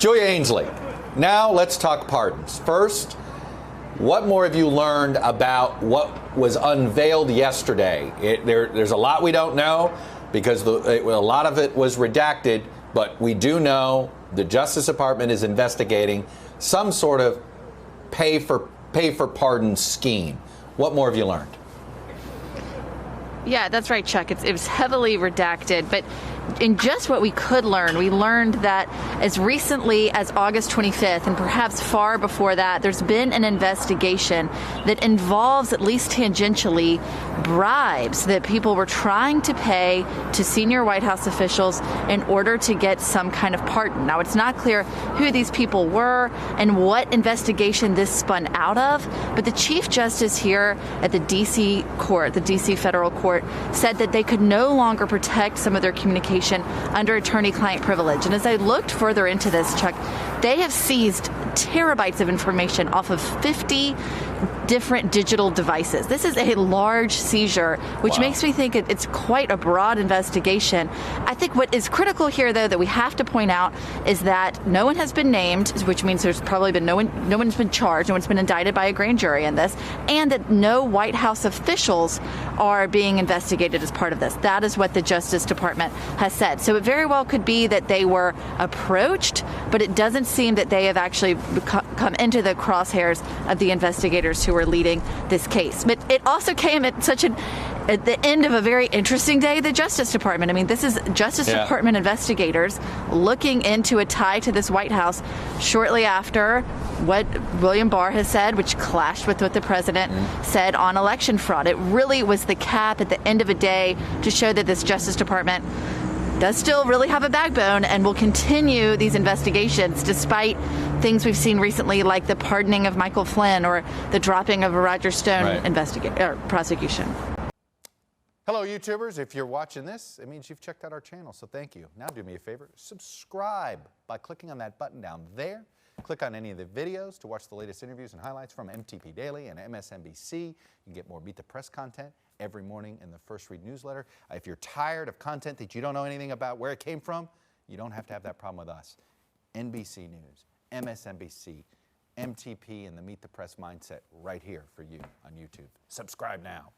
Julia Ainsley, now let's talk pardons. First, what more have you learned about what was unveiled yesterday? There's a lot we don't know because a lot of it was redacted, but we do know the Justice Department is investigating some sort of pay for pardon scheme. What more have you learned? Yeah, that's right, Chuck. It was heavily redacted, but in just what we could learn, we learned that as recently as August 25th, and perhaps far before that, there's been an investigation that involves, at least tangentially, bribes that people were trying to pay to senior White House officials in order to get some kind of pardon. Now, it's not clear who these people were and what investigation this spun out of, but the Chief Justice here at the D.C. court, the D.C. federal court, said that they could no longer protect some of their communication under attorney-client privilege. And as I looked further into this, Chuck, they have seized terabytes of information off of 50 different digital devices. This is a large seizure, which makes me think it's quite a broad investigation. I think what is critical here, though, that we have to point out is that no one has been named, which means there's probably been no one's been charged, no one's been indicted by a grand jury in this, and that no White House officials are being investigated as part of this. That is what the Justice Department has said. So it very well could be that they were approached, but it doesn't seem that they have actually come into the crosshairs of the investigators who are leading this case. But it also came at the end of a very interesting day, the Justice Department. I mean, this is Justice Department investigators looking into a tie to this White House shortly after what William Barr has said, which clashed with what the president said on election fraud. It really was the cap at the end of a day to show that this Justice Department does still really have a backbone and will continue these investigations despite things we've seen recently, like the pardoning of Michael Flynn or the dropping of a Roger Stone prosecution. Hello, YouTubers. If you're watching this, it means you've checked out our channel, so thank you. Now do me a favor, subscribe by clicking on that button down there. Click on any of the videos to watch the latest interviews and highlights from MTP Daily and MSNBC. You can get more Beat the Press content every morning in the First Read newsletter. If you're tired of content that you don't know anything about where it came from, you don't have to have that problem with us. NBC News, MSNBC, MTP, and the Meet the Press mindset right here for you on YouTube. Subscribe now.